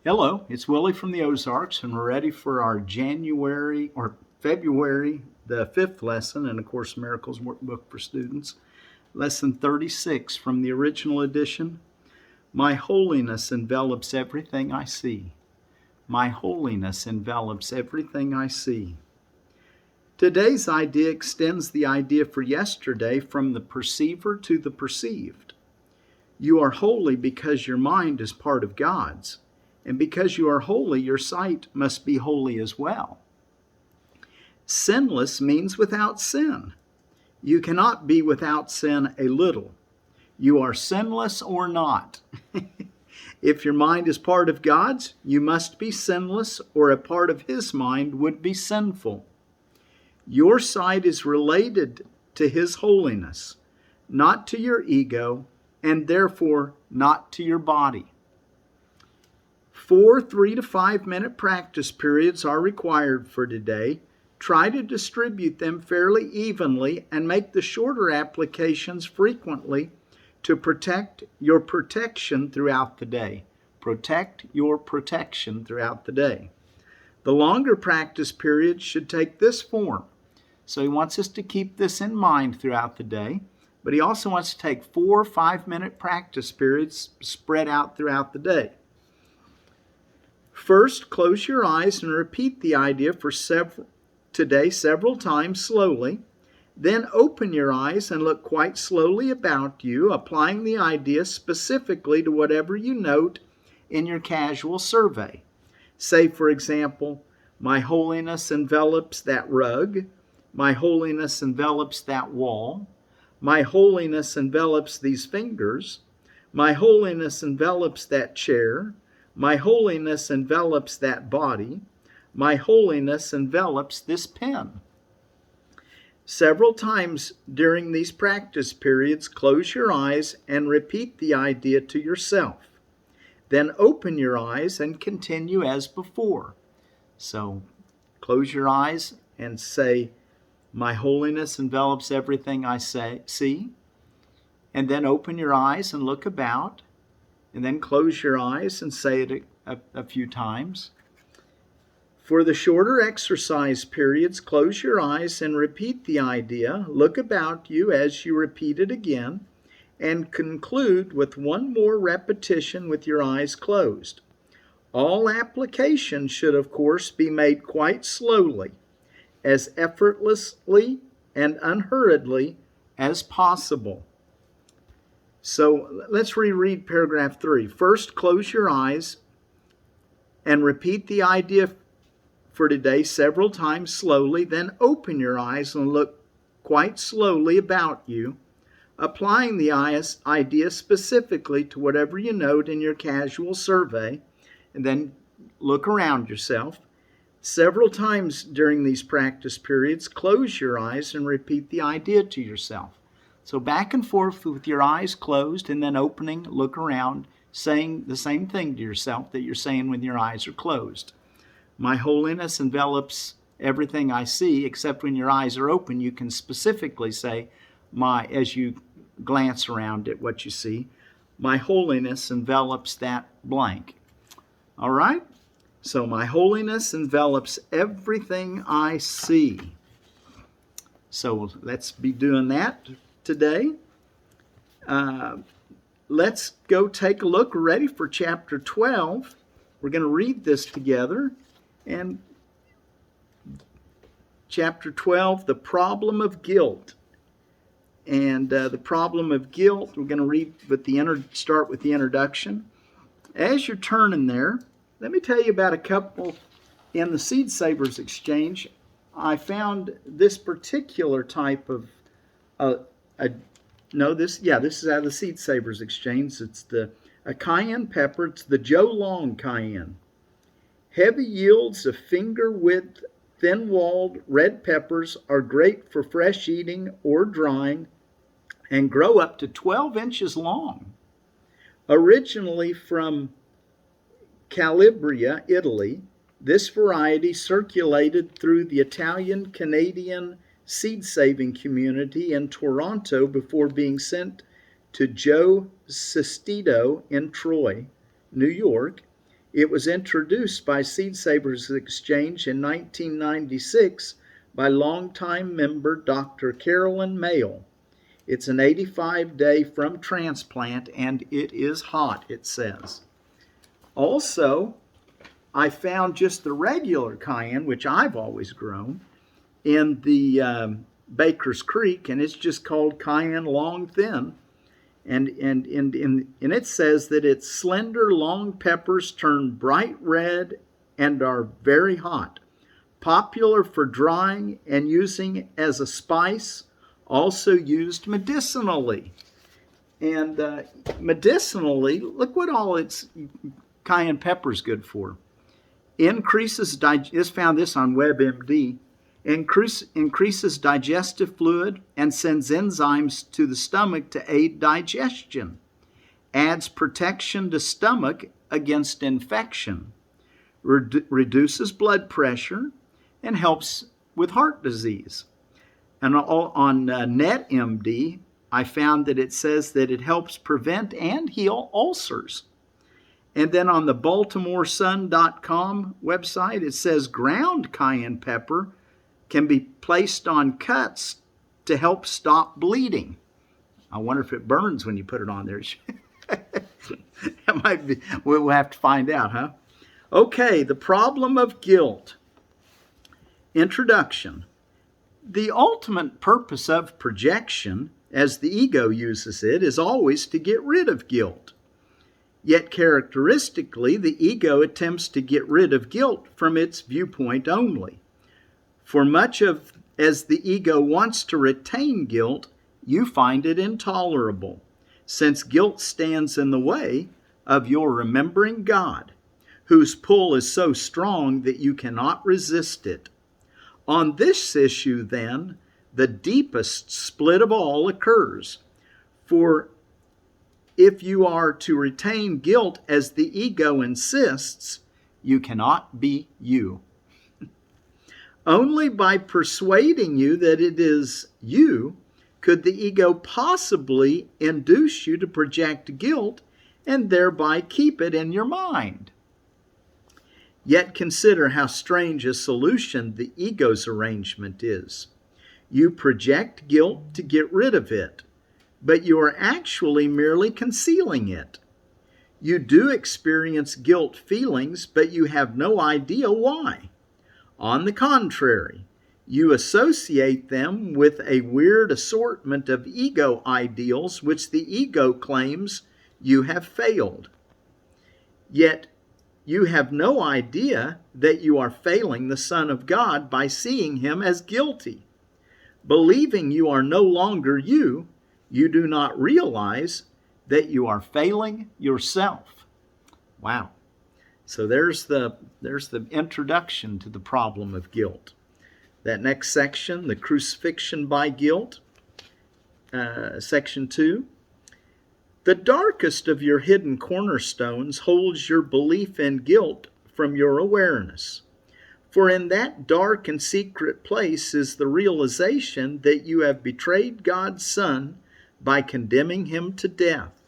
Hello, it's Willie from the Ozarks, and we're ready for our February, the fifth lesson in A Course in Miracles workbook for students. Lesson 36 from the original edition. My holiness envelops everything I see. My holiness envelops everything I see. Today's idea extends the idea for yesterday from the perceiver to the perceived. You are holy because your mind is part of God's. And because you are holy, your sight must be holy as well. Sinless means without sin. You cannot be without sin a little. You are sinless or not. If your mind is part of God's, you must be sinless, or a part of His mind would be sinful. Your sight is related to His holiness, not to your ego, and therefore not to your body. 4 3 to 5 minute practice periods are required for today. Try to distribute them fairly evenly and make the shorter applications frequently to protect your protection throughout the day. Protect your protection throughout the day. The longer practice periods should take this form. So he wants us to keep this in mind throughout the day, but he also wants to take 4 5-minute practice periods spread out throughout the day. First, close your eyes and repeat the idea for several times slowly. Then open your eyes and look quite slowly about you, applying the idea specifically to whatever you note in your casual survey. Say, for example, my holiness envelops that rug. My holiness envelops that wall. My holiness envelops these fingers. My holiness envelops that chair. My holiness envelops that body. My holiness envelops this pen. Several times during these practice periods, close your eyes and repeat the idea to yourself. Then open your eyes and continue as before. So close your eyes and say, my holiness envelops everything I see. And then open your eyes and look about. And then close your eyes and say it a few times. For the shorter exercise periods, close your eyes and repeat the idea. Look about you as you repeat it again, and conclude with one more repetition with your eyes closed. All application should, of course, be made quite slowly, as effortlessly and unhurriedly as possible. So let's reread paragraph 3. First, close your eyes and repeat the idea for today several times slowly. Then open your eyes and look quite slowly about you, applying the idea specifically to whatever you note in your casual survey. And then look around yourself. Several times during these practice periods, close your eyes and repeat the idea to yourself. So back and forth with your eyes closed and then opening, look around, saying the same thing to yourself that you're saying when your eyes are closed. My holiness envelops everything I see, except when your eyes are open, you can specifically say, as you glance around at what you see, my holiness envelops that blank. All right? So my holiness envelops everything I see. So let's be doing that today. Let's go take a look. We're ready for chapter 12. We're going to read this together. And chapter 12, the problem of guilt. And the problem of guilt, we're going to start with the introduction. As you're turning there, let me tell you about a couple in the Seed Savers Exchange. I found this particular type of this is out of the Seed Savers Exchange. It's a Cayenne Pepper. It's the Joe Long Cayenne. Heavy yields of finger-width, thin-walled red peppers are great for fresh eating or drying and grow up to 12 inches long. Originally from Calabria, Italy, this variety circulated through the Italian-Canadian seed-saving community in Toronto before being sent to Joe Sestito in Troy, New York, It was introduced by Seed Savers Exchange in 1996 by longtime member Dr. Carolyn Mayle. It's an 85-day from transplant, and it is hot, it says. Also, I found just the regular cayenne, which I've always grown, in the Baker's Creek, and it's just called Cayenne Long Thin. And it says that its slender, long peppers turn bright red and are very hot. Popular for drying and using as a spice, also used medicinally. And medicinally, look what all its cayenne pepper is good for. Just found this on WebMD. Increases digestive fluid and sends enzymes to the stomach to aid digestion. Adds protection to stomach against infection. Reduces blood pressure and helps with heart disease. And on NetMD, I found that it says that it helps prevent and heal ulcers. And then on the BaltimoreSun.com website, it says ground cayenne pepper can be placed on cuts to help stop bleeding. I wonder if it burns when you put it on there. That might be, we'll have to find out, huh? Okay, the problem of guilt. Introduction. The ultimate purpose of projection, as the ego uses it, is always to get rid of guilt. Yet characteristically, the ego attempts to get rid of guilt from its viewpoint only. For much of as the ego wants to retain guilt, you find it intolerable, since guilt stands in the way of your remembering God, whose pull is so strong that you cannot resist it. On this issue, then, the deepest split of all occurs. For if you are to retain guilt as the ego insists, you cannot be you. Only by persuading you that it is you could the ego possibly induce you to project guilt and thereby keep it in your mind. Yet consider how strange a solution the ego's arrangement is. You project guilt to get rid of it, but you are actually merely concealing it. You do experience guilt feelings, but you have no idea why. On the contrary, you associate them with a weird assortment of ego ideals which the ego claims you have failed. Yet you have no idea that you are failing the Son of God by seeing him as guilty. Believing you are no longer you, you do not realize that you are failing yourself. Wow. So there's the introduction to the problem of guilt. That next section, the crucifixion by guilt, section 2. The darkest of your hidden cornerstones holds your belief in guilt from your awareness. For in that dark and secret place is the realization that you have betrayed God's Son by condemning him to death.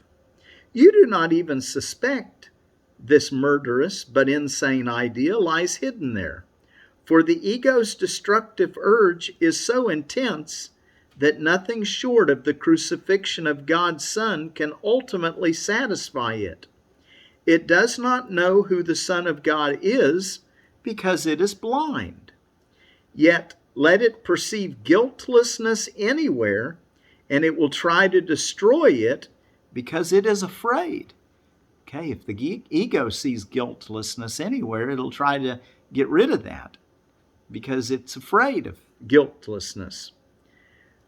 You do not even suspect this murderous but insane idea lies hidden there. For the ego's destructive urge is so intense that nothing short of the crucifixion of God's Son can ultimately satisfy it. It does not know who the Son of God is because it is blind. Yet let it perceive guiltlessness anywhere, and it will try to destroy it because it is afraid. Okay, if the ego sees guiltlessness anywhere, it'll try to get rid of that because it's afraid of guiltlessness.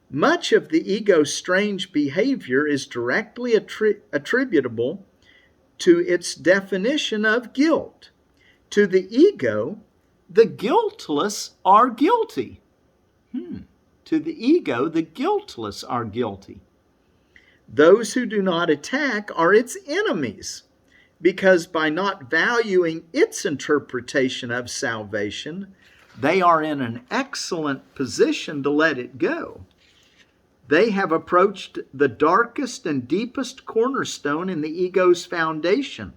Much of the ego's strange behavior is directly attributable to its definition of guilt. To the ego, the guiltless are guilty. To the ego, the guiltless are guilty. Those who do not attack are its enemies, because by not valuing its interpretation of salvation, they are in an excellent position to let it go. They have approached the darkest and deepest cornerstone in the ego's foundation,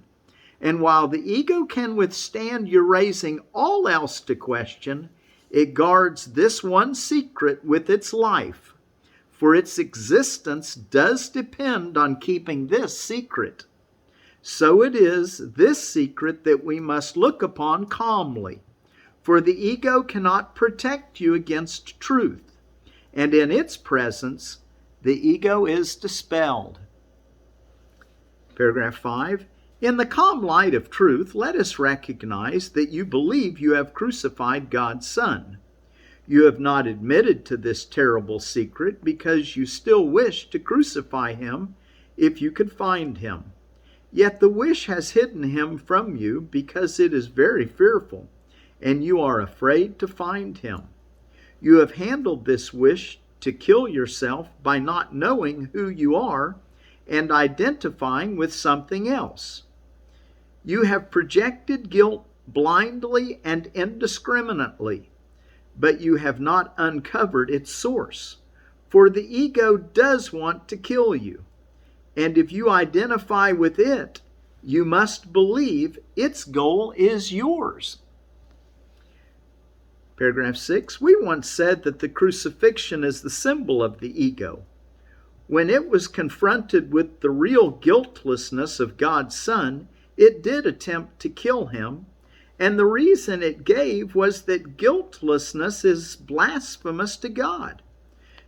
And while the ego can withstand your raising all else to question, it guards this one secret with its life, for its existence does depend on keeping this secret. So it is this secret that we must look upon calmly, for the ego cannot protect you against truth, and in its presence, the ego is dispelled. Paragraph 5. In the calm light of truth, let us recognize that you believe you have crucified God's Son. You have not admitted to this terrible secret because you still wish to crucify him if you could find him. Yet the wish has hidden him from you because it is very fearful, and you are afraid to find him. You have handled this wish to kill yourself by not knowing who you are and identifying with something else. You have projected guilt blindly and indiscriminately, but you have not uncovered its source, for the ego does want to kill you. And if you identify with it, you must believe its goal is yours. Paragraph 6. We once said that the crucifixion is the symbol of the ego. When it was confronted with the real guiltlessness of God's Son, it did attempt to kill him, and the reason it gave was that guiltlessness is blasphemous to God.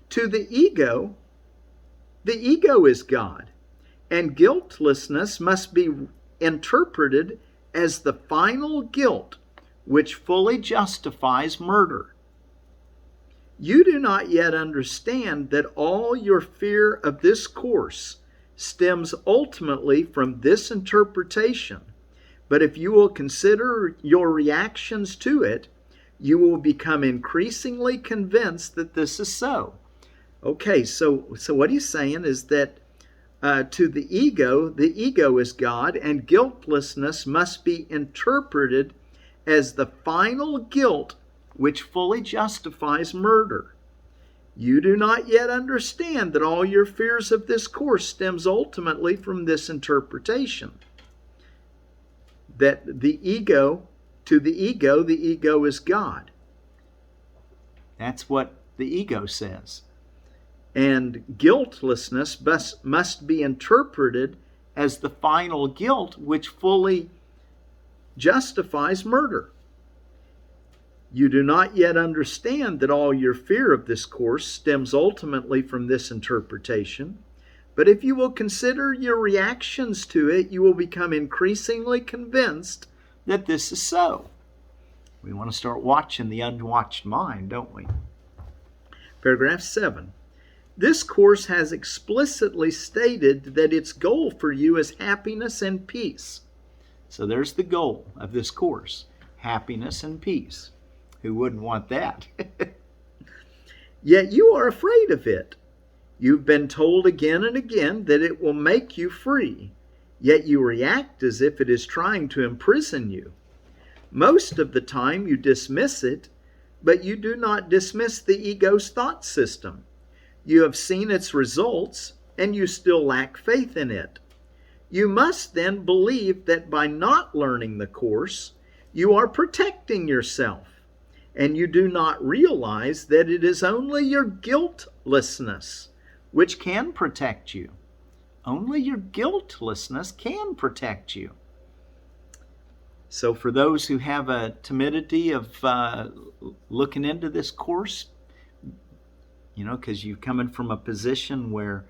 To the ego is God, and guiltlessness must be interpreted as the final guilt which fully justifies murder. You do not yet understand that all your fear of this course stems ultimately from this interpretation, but if you will consider your reactions to it, you will become increasingly convinced that this is so. Okay, so what he's saying is that to the ego is God, and guiltlessness must be interpreted as the final guilt which fully justifies murder. You do not yet understand that all your fears of this course stems ultimately from this interpretation. That to the ego is God. That's what the ego says. And guiltlessness must be interpreted as the final guilt which fully justifies murder. You do not yet understand that all your fear of this course stems ultimately from this interpretation, but if you will consider your reactions to it, you will become increasingly convinced that this is so. We want to start watching the unwatched mind, don't we? Paragraph 7. This course has explicitly stated that its goal for you is happiness and peace. So there's the goal of this course, happiness and peace. Who wouldn't want that? Yet you are afraid of it. You've been told again and again that it will make you free, yet you react as if it is trying to imprison you. Most of the time you dismiss it, but you do not dismiss the ego's thought system. You have seen its results, and you still lack faith in it. You must then believe that by not learning the course, you are protecting yourself, and you do not realize that it is only your guiltlessness which can protect you. Only your guiltlessness can protect you. So for those who have a timidity of looking into this course, because you're coming from a position where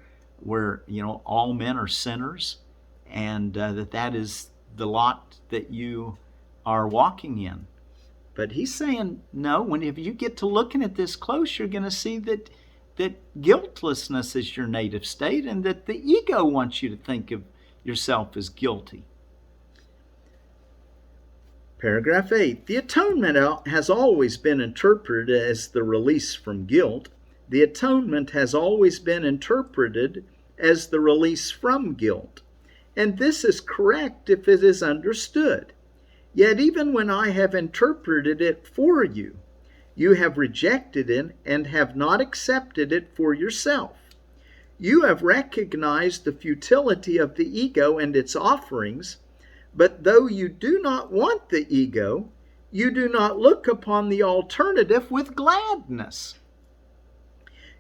all men are sinners, and that is the lot that you are walking in. But he's saying, no, if you get to looking at this close, you're going to see that guiltlessness is your native state, and that the ego wants you to think of yourself as guilty. Paragraph 8. The atonement has always been interpreted as the release from guilt. The atonement has always been interpreted as the release from guilt. And this is correct if it is understood. Yet even when I have interpreted it for you, you have rejected it and have not accepted it for yourself. You have recognized the futility of the ego and its offerings, But though you do not want the ego, you do not look upon the alternative with gladness.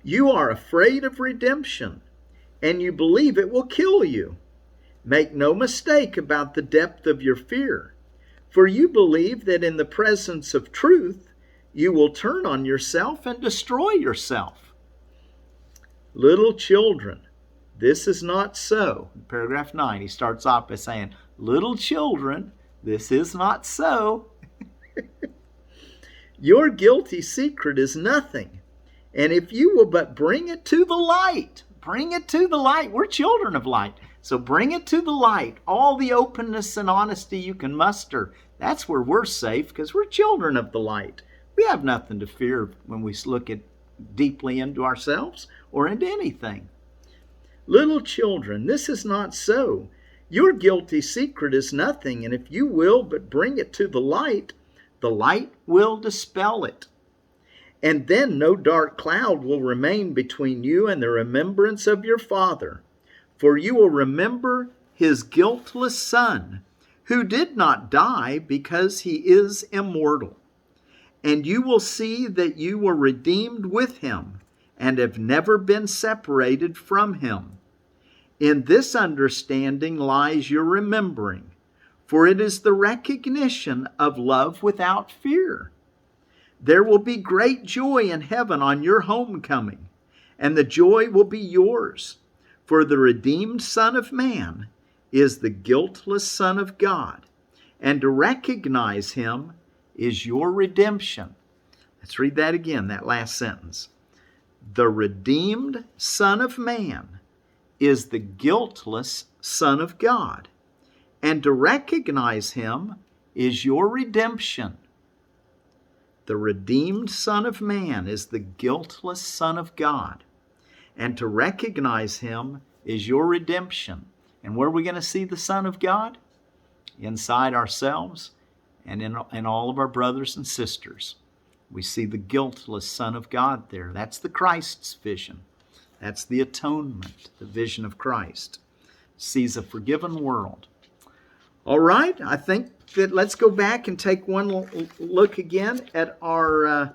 You are afraid of redemption, and you believe it will kill you. Make no mistake about the depth of your fear, for you believe that in the presence of truth, you will turn on yourself and destroy yourself. Little children, this is not so. In paragraph 9, he starts off by saying, little children, this is not so. Your guilty secret is nothing. And if you will but bring it to the light, bring it to the light. We're children of light. So bring it to the light. All the openness and honesty you can muster. That's where we're safe, because we're children of the light. We have nothing to fear when we look deeply into ourselves or into anything. Little children, this is not so. Your guilty secret is nothing, and if you will but bring it to the light will dispel it. And then no dark cloud will remain between you and the remembrance of your Father. For you will remember his guiltless Son, who did not die because he is immortal. And you will see that you were redeemed with him and have never been separated from him. In this understanding lies your remembering, for it is the recognition of love without fear. There will be great joy in heaven on your homecoming, and the joy will be yours, for the redeemed Son of Man is the guiltless Son of God, and to recognize him is your redemption. Let's read that again, that last sentence. The redeemed Son of Man is the guiltless Son of God, and to recognize him is your redemption. The redeemed Son of Man is the guiltless Son of God, and to recognize him is your redemption. And where are we going to see the Son of God? Inside ourselves and in all of our brothers and sisters. We see the guiltless Son of God there. That's the Christ's vision. That's the atonement, the vision of Christ. Sees a forgiven world. All right, I think that let's go back and take one look again at our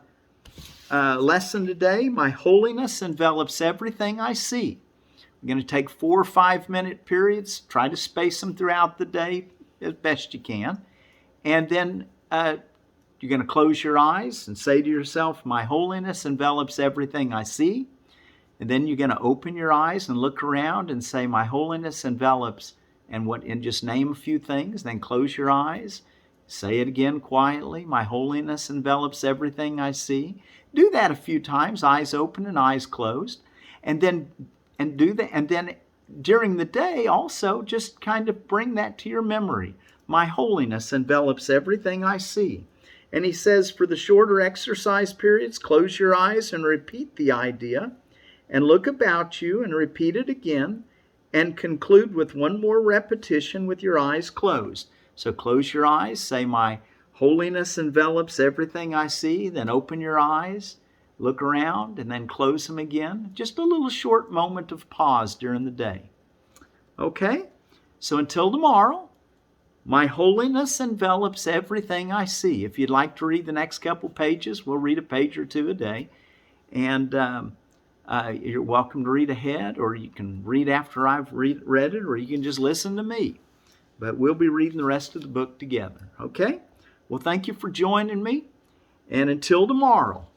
lesson today. My holiness envelops everything I see. I'm going to take 4 or 5 minute periods. Try to space them throughout the day as best you can. And then you're going to close your eyes and say to yourself, my holiness envelops everything I see. And then you're going to open your eyes and look around and say, my holiness envelops, and just name a few things. Then close your eyes. Say it again quietly. My holiness envelops everything I see. Do that a few times, eyes open and eyes closed. And then during the day also just kind of bring that to your memory. My holiness envelops everything I see. And he says for the shorter exercise periods, close your eyes and repeat the idea. And look about you and repeat it again. And conclude with one more repetition with your eyes closed. So close your eyes, say, my holiness envelops everything I see. Then open your eyes, look around, and then close them again. Just a little short moment of pause during the day. Okay? So until tomorrow, my holiness envelops everything I see. If you'd like to read the next couple pages, we'll read a page or two a day. And you're welcome to read ahead, or you can read after I've read it, or you can just listen to me. But we'll be reading the rest of the book together. Okay? Well, thank you for joining me. And until tomorrow,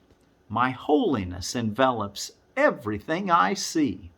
my holiness envelops everything I see.